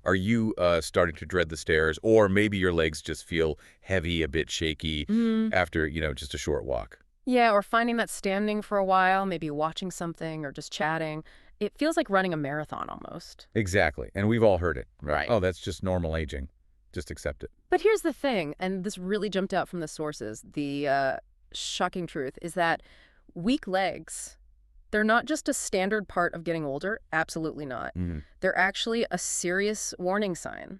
Are you starting to dread the stairs, or maybe your legs just feel heavy, a bit shaky after, just a short walk? Yeah, or finding that standing for a while, maybe watching something or just chatting, it feels like running a marathon almost. Exactly. And we've all heard it, right? Right. Oh, that's just normal aging. Just accept it. But here's the thing, and this really jumped out from the sources. The shocking truth is that weak legs, they're not just a standard part of getting older. Absolutely not. Mm. They're actually a serious warning sign,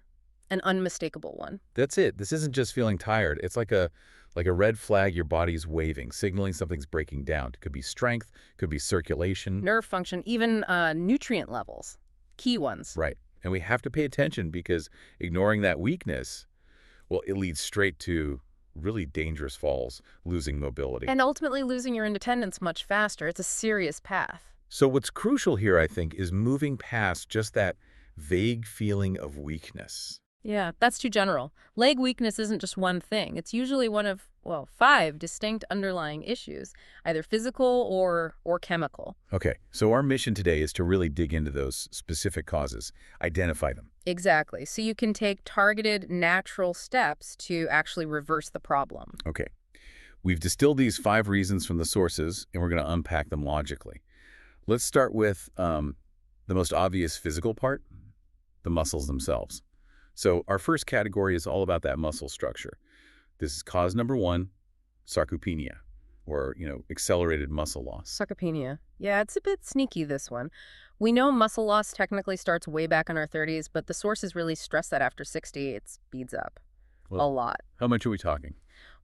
an unmistakable one. That's it. This isn't just feeling tired. It's like a red flag your body's waving, signaling something's breaking down. It could be strength, could be circulation. Nerve function, even nutrient levels, key ones. Right. And we have to pay attention because ignoring that weakness, well, it leads straight to really dangerous falls, losing mobility. And ultimately losing your independence much faster. It's a serious path. So what's crucial here, I think, is moving past just that vague feeling of weakness. Yeah, that's too general. Leg weakness isn't just one thing. It's usually one of, well, 5 distinct underlying issues, either physical or chemical. Okay, so our mission today is to really dig into those specific causes, identify them. Exactly. So you can take targeted, natural steps to actually reverse the problem. Okay, we've distilled these 5 reasons from the sources, and we're going to unpack them logically. Let's start with the most obvious physical part, the muscles themselves. So our first category is all about that muscle structure. This is cause number 1, sarcopenia, or, accelerated muscle loss. Sarcopenia. Yeah, it's a bit sneaky, this one. We know muscle loss technically starts way back in our 30s, but the sources really stress that after 60, it speeds up a Well, lot. how much are we talking?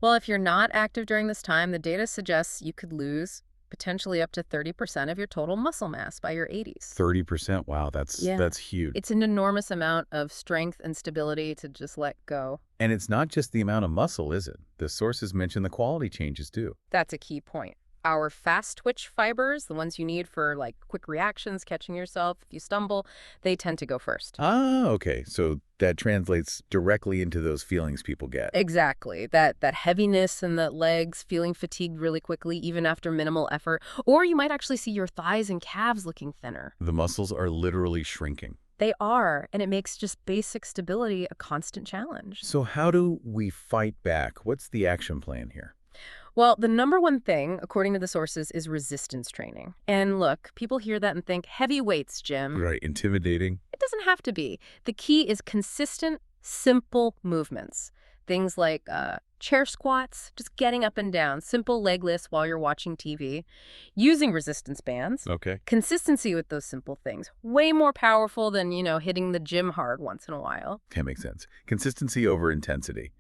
Well, if you're not active during this time, the data suggests you could lose potentially up to 30% of your total muscle mass by your 80s. 30%. Wow, that's Yeah. that's huge. It's an enormous amount of strength and stability to just let go. And it's not just the amount of muscle, is it? The sources mention the quality changes too. That's a key point. Our fast twitch fibers, the ones you need for like quick reactions, catching yourself if you stumble, they tend to go first. Ah, okay. So that translates directly into those feelings people get. Exactly. That heaviness in the legs, feeling fatigued really quickly, even after minimal effort. Or you might actually see your thighs and calves looking thinner. The muscles are literally shrinking. They are, and it makes just basic stability a constant challenge. So how do we fight back? What's the action plan here? Well, the number one thing, according to the sources, is resistance training. And look, people hear that and think, heavy weights, Jim. Right, intimidating. It doesn't have to be. The key is consistent, simple movements. Things like chair squats, just getting up and down, simple leg lifts while you're watching TV, using resistance bands. Okay. Consistency with those simple things. Way more powerful than, hitting the gym hard once in a while. That makes sense. Consistency over intensity.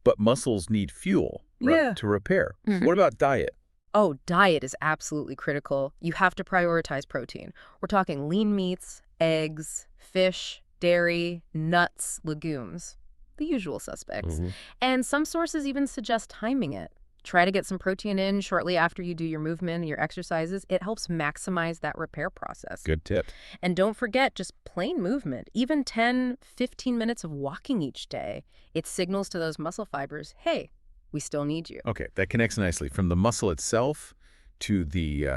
But muscles need fuel, right, Yeah. to repair. Mhm. What about diet? Oh, diet is absolutely critical. You have to prioritize protein. We're talking lean meats, eggs, fish, dairy, nuts, legumes, the usual suspects. Mhm. And some sources even suggest timing it. Try to get some protein in shortly after you do your movement and your exercises. It helps maximize that repair process. Good tip. And don't forget just plain movement, even 10, 15 minutes of walking each day. It signals to those muscle fibers, hey, we still need you. Okay, that connects nicely from the muscle itself to the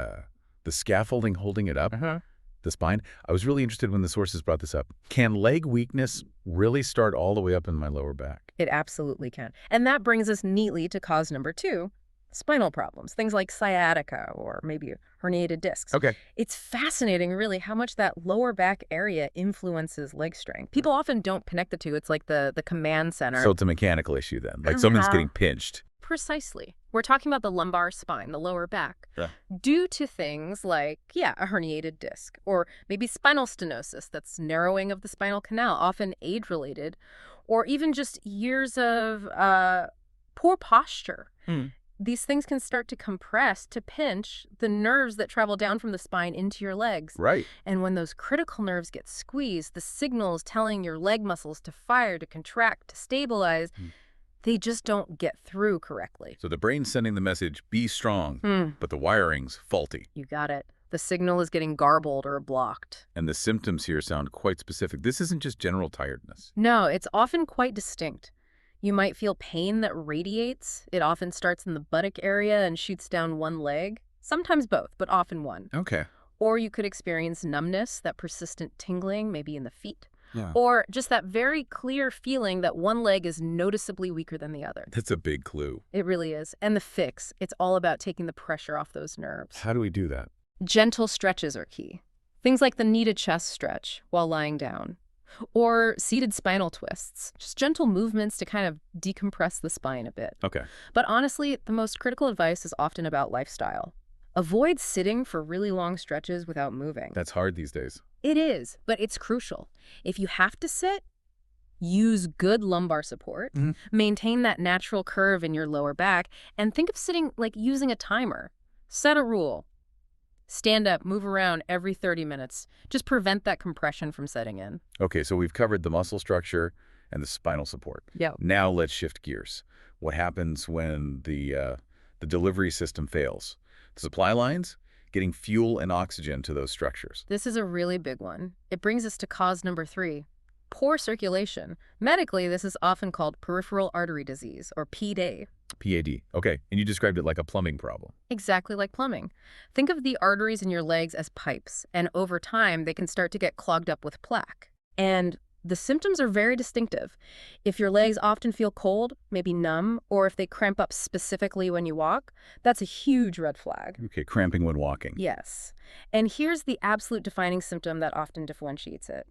scaffolding holding it up, the spine. I was really interested when the sources brought this up. Can leg weakness really start all the way up in my lower back? It absolutely can. And that brings us neatly to cause number 2, spinal problems, things like sciatica or maybe herniated discs. Okay. It's fascinating, really, how much that lower back area influences leg strength. People often don't connect the two. It's like the command center. So it's a mechanical issue then, like someone's Uh-huh. getting pinched. Precisely. We're talking about the lumbar spine, the lower back, Yeah. due to things like, a herniated disc, or maybe spinal stenosis, that's narrowing of the spinal canal, often age-related, or even just years of poor posture. These things can start to compress, to pinch the nerves that travel down from the spine into your legs. Right. And when those critical nerves get squeezed, the signals telling your leg muscles to fire, to contract, to stabilize, they just don't get through correctly. So the brain's sending the message, be strong, but the wiring's faulty. You got it. The signal is getting garbled or blocked. And the symptoms here sound quite specific. This isn't just general tiredness. No, it's often quite distinct. You might feel pain that radiates. It often starts in the buttock area and shoots down one leg. Sometimes both, but often one. Okay. Or you could experience numbness, that persistent tingling, maybe in the feet. Yeah. or just that very clear feeling that one leg is noticeably weaker than the other. That's a big clue. It really is. And the fix, it's all about taking the pressure off those nerves. How do we do that? Gentle stretches are key. Things like the knee to chest stretch while lying down, or seated spinal twists, just gentle movements to kind of decompress the spine a bit. Okay. But honestly, the most critical advice is often about lifestyle. Avoid sitting for really long stretches without moving. That's hard these days. It is, but it's crucial. If you have to sit, use good lumbar support, maintain that natural curve in your lower back, and think of sitting like using a timer. Set a rule. Stand up, move around every 30 minutes. Just prevent that compression from setting in. Okay, so we've covered the muscle structure and the spinal support. Yeah. Now let's shift gears. What happens when the delivery system fails? The supply lines, getting fuel and oxygen to those structures. This is a really big one. It brings us to cause number 3, poor circulation. Medically, this is often called peripheral artery disease, or PDA. PAD. Okay, and you described it like a plumbing problem. Exactly like plumbing. Think of the arteries in your legs as pipes, and over time, they can start to get clogged up with plaque. And the symptoms are very distinctive. If your legs often feel cold, maybe numb, or if they cramp up specifically when you walk, that's a huge red flag. Okay, cramping when walking. Yes. And here's the absolute defining symptom that often differentiates it.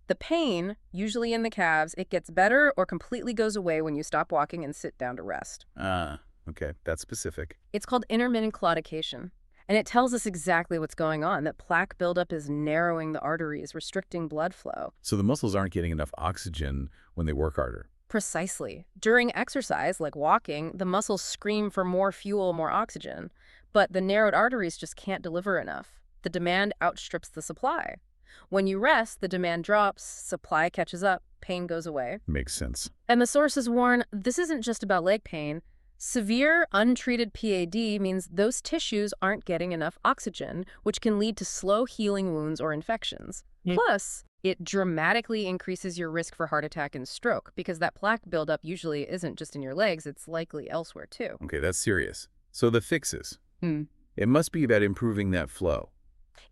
The pain, usually in the calves, it gets better or completely goes away when you stop walking and sit down to rest. Okay, that's specific. It's called intermittent claudication. And it tells us exactly what's going on, that plaque buildup is narrowing the arteries, restricting blood flow. So the muscles aren't getting enough oxygen when they work harder. Precisely. During exercise, like walking, the muscles scream for more fuel, more oxygen. But the narrowed arteries just can't deliver enough. The demand outstrips the supply. When you rest, the demand drops, supply catches up, pain goes away. Makes sense. And the sources warn, this isn't just about leg pain. Severe, untreated PAD means those tissues aren't getting enough oxygen, which can lead to slow healing wounds or infections. Plus, it dramatically increases your risk for heart attack and stroke, because that plaque buildup usually isn't just in your legs, it's likely elsewhere too. Okay, that's serious. So the fixes. It must be about improving that flow.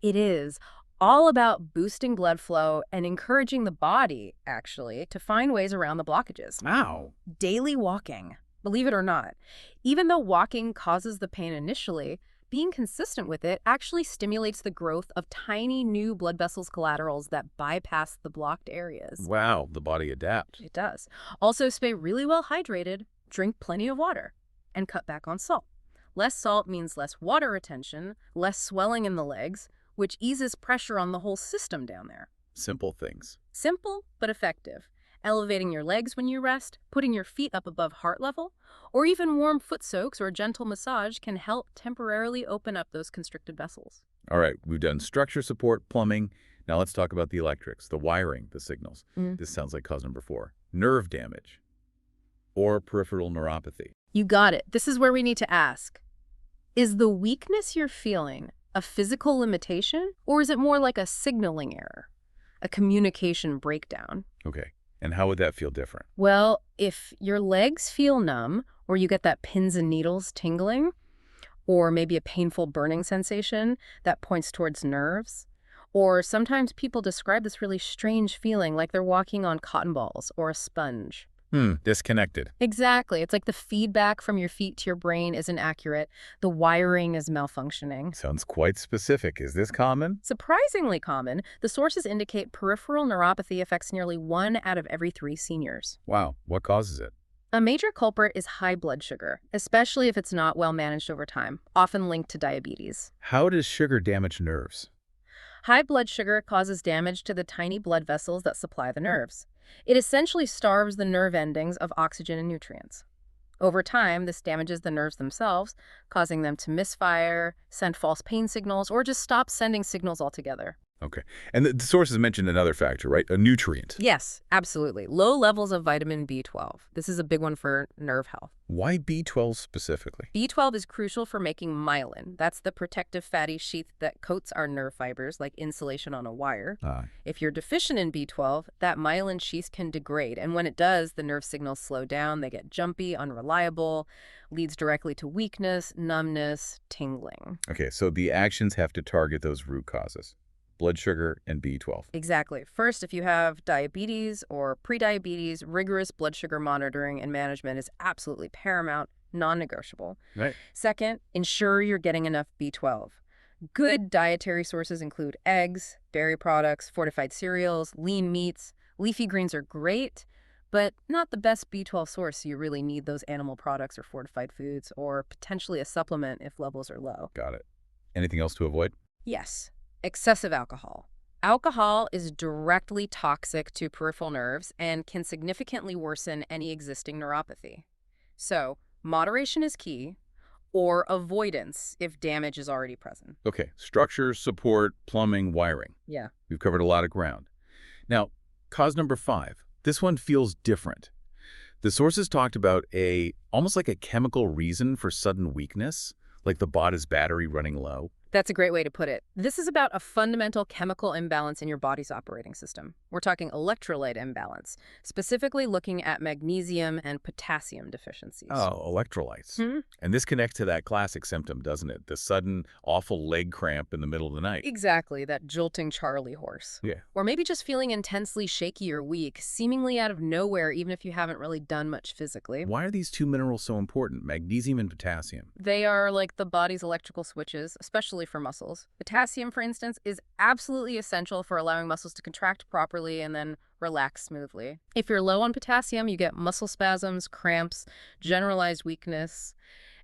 It is all about boosting blood flow and encouraging the body, actually, to find ways around the blockages. Wow. Daily walking. Believe it or not, even though walking causes the pain initially, being consistent with it actually stimulates the growth of tiny new blood vessels collaterals that bypass the blocked areas. Wow, the body adapts. It does. Also, stay really well hydrated, drink plenty of water, and cut back on salt. Less salt means less water retention, less swelling in the legs, which eases pressure on the whole system down there. Simple things. Simple, but effective. Elevating your legs when you rest, putting your feet up above heart level, or even warm foot soaks or a gentle massage can help temporarily open up those constricted vessels. All right, we've done structure support, plumbing. Now let's talk about the electrics, the wiring, the signals. This sounds like cause number 4. Nerve damage or peripheral neuropathy. You got it. This is where we need to ask. Is the weakness you're feeling a physical limitation, or is it more like a signaling error, a communication breakdown? Okay, and how would that feel different? Well, if your legs feel numb, or you get that pins and needles tingling, or maybe a painful burning sensation that points towards nerves, or sometimes people describe this really strange feeling like they're walking on cotton balls or a sponge. Disconnected. Exactly. It's like the feedback from your feet to your brain isn't accurate. The wiring is malfunctioning. Sounds quite specific. Is this common? Surprisingly common, the sources indicate peripheral neuropathy affects nearly 1 out of every 3 seniors. Wow, what causes it? A major culprit is high blood sugar, especially if it's not well managed over time, often linked to diabetes. How does sugar damage nerves? High blood sugar causes damage to the tiny blood vessels that supply the nerves. It essentially starves the nerve endings of oxygen and nutrients. Over time, this damages the nerves themselves, causing them to misfire, send false pain signals, or just stop sending signals altogether. Okay. And the sources mentioned another factor, right? A nutrient. Yes, absolutely. Low levels of vitamin B12. This is a big one for nerve health. Why B12 specifically? B12 is crucial for making myelin. That's the protective fatty sheath that coats our nerve fibers like insulation on a wire. If you're deficient in B12, that myelin sheath can degrade. And when it does, the nerve signals slow down, they get jumpy, unreliable, leads directly to weakness, numbness, tingling. Okay, so the actions have to target those root causes. blood sugar, and B12. Exactly. First, if you have diabetes or prediabetes, rigorous blood sugar monitoring and management is absolutely paramount, non-negotiable. Right. Second, ensure you're getting enough B12. Good dietary sources include eggs, dairy products, fortified cereals, lean meats. Leafy greens are great, but not the best B12 source, so you really need those animal products or fortified foods, or potentially a supplement if levels are low. Got it. Anything else to avoid? Yes, excessive alcohol. Alcohol is directly toxic to peripheral nerves and can significantly worsen any existing neuropathy. So, moderation is key, or avoidance if damage is already present. Okay, structure, support, plumbing, wiring. Yeah. We've covered a lot of ground. Now, cause number 5. This one feels different. The sources talked about almost like a chemical reason for sudden weakness, like the body's battery running low. That's a great way to put it. This is about a fundamental chemical imbalance in your body's operating system. We're talking electrolyte imbalance, specifically looking at magnesium and potassium deficiencies. Oh, electrolytes. Hmm? And this connects to that classic symptom, doesn't it? The sudden, awful leg cramp in the middle of the night. Exactly, that jolting Charlie horse. Yeah. Or maybe just feeling intensely shaky or weak, seemingly out of nowhere, even if you haven't really done much physically. Why are these two minerals so important, magnesium and potassium? They are like the body's electrical switches, especially for muscles. Potassium, for instance, is absolutely essential for allowing muscles to contract properly and then relax smoothly. If you're low on potassium, you get muscle spasms, cramps, generalized weakness.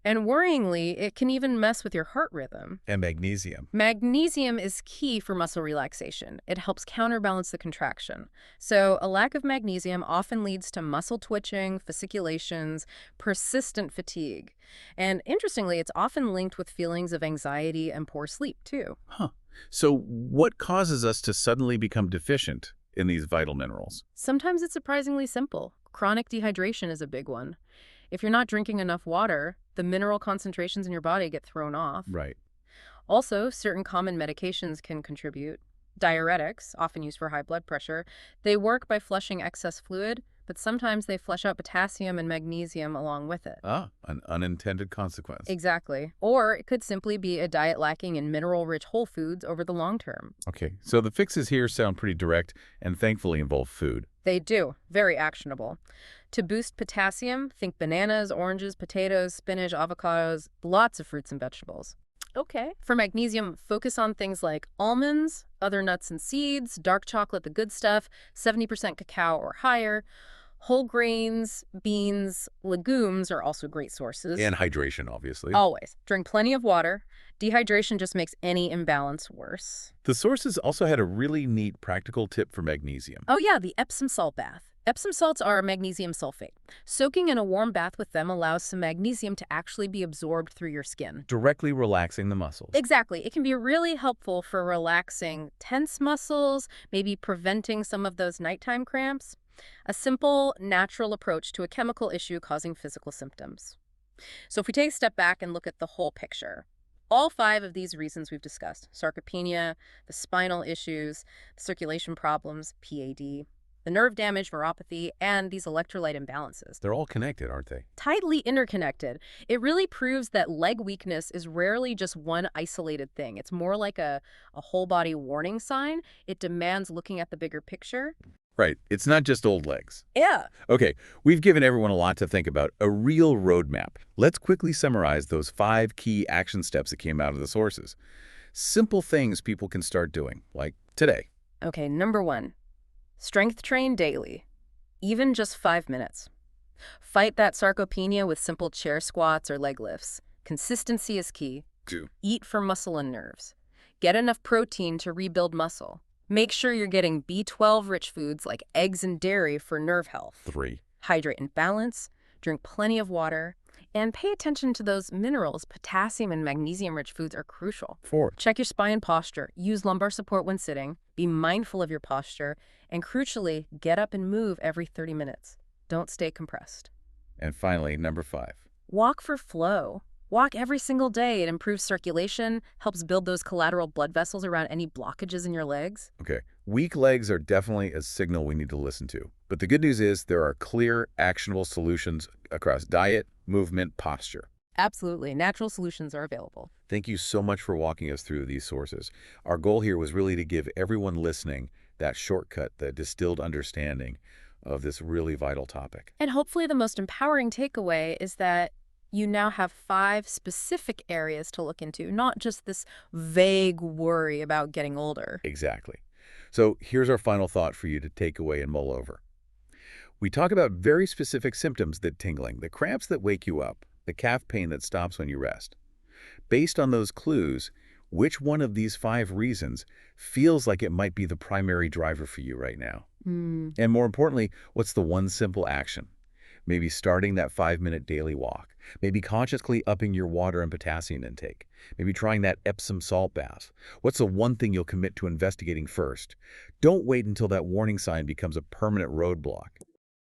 And worryingly, it can even mess with your heart rhythm. And magnesium. Magnesium is key for muscle relaxation. It helps counterbalance the contraction. So a lack of magnesium often leads to muscle twitching, fasciculations, persistent fatigue. And interestingly, it's often linked with feelings of anxiety and poor sleep, too. Huh. So what causes us to suddenly become deficient in these vital minerals? Sometimes it's surprisingly simple. Chronic dehydration is a big one. If you're not drinking enough water, the mineral concentrations in your body get thrown off. Right. Also, certain common medications can contribute. Diuretics, often used for high blood pressure, they work by flushing excess fluid, but sometimes they flush out potassium and magnesium along with it. Ah, an unintended consequence. Exactly. Or it could simply be a diet lacking in mineral-rich whole foods over the long term. Okay, so the fixes here sound pretty direct and thankfully involve food. They do. Very actionable. To boost potassium, think bananas, oranges, potatoes, spinach, avocados, lots of fruits and vegetables. Okay. For magnesium, focus on things like almonds, other nuts and seeds, dark chocolate, the good stuff, 70% cacao or higher. Whole grains, beans, legumes are also great sources. And hydration, obviously. Always. Drink plenty of water. Dehydration just makes any imbalance worse. The sources also had a really neat practical tip for magnesium. Oh yeah, the Epsom salt bath. Epsom salts are magnesium sulfate. Soaking in a warm bath with them allows some magnesium to actually be absorbed through your skin. Directly relaxing the muscles. Exactly. It can be really helpful for relaxing tense muscles, maybe preventing some of those nighttime cramps. A simple, natural approach to a chemical issue causing physical symptoms. So if we take a step back and look at the whole picture, all 5 of these reasons we've discussed, sarcopenia, the spinal issues, the circulation problems, PAD, the nerve damage, neuropathy, and these electrolyte imbalances. They're all connected, aren't they? Tightly interconnected. It really proves that leg weakness is rarely just one isolated thing. It's more like a whole body warning sign. It demands looking at the bigger picture. Right. It's not just old legs. Yeah. Okay, we've given everyone a lot to think about, a real roadmap. Let's quickly summarize those 5 key action steps that came out of the sources. Simple things people can start doing, like today. Okay, number 1. Strength train daily, even just 5 minutes. Fight that sarcopenia with simple chair squats or leg lifts. Consistency is key. 2. Eat for muscle and nerves. Get enough protein to rebuild muscle. Make sure you're getting B12-rich foods like eggs and dairy for nerve health. 3. Hydrate and balance. Drink plenty of water. And pay attention to those minerals. Potassium and magnesium-rich foods are crucial. 4. Check your spine posture. Use lumbar support when sitting. Be mindful of your posture. And crucially, get up and move every 30 minutes. Don't stay compressed. And finally, number 5. Walk for flow. Walk every single day. It improves circulation, helps build those collateral blood vessels around any blockages in your legs. Okay, weak legs are definitely a signal we need to listen to. But the good news is there are clear, actionable solutions across diet, movement, posture. Absolutely. Natural solutions are available. Thank you so much for walking us through these sources. Our goal here was really to give everyone listening that shortcut, the distilled understanding of this really vital topic. And hopefully, the most empowering takeaway is that you now have 5 specific areas to look into, not just this vague worry about getting older. Exactly. So here's our final thought for you to take away and mull over. We talk about very specific symptoms: the tingling, the cramps that wake you up, the calf pain that stops when you rest. Based on those clues, which one of these 5 reasons feels like it might be the primary driver for you right now? Hmm. And more importantly, what's the one simple action? Maybe starting that 5-minute daily walk. Maybe consciously upping your water and potassium intake. Maybe trying that Epsom salt bath. What's the one thing you'll commit to investigating first? Don't wait until that warning sign becomes a permanent roadblock.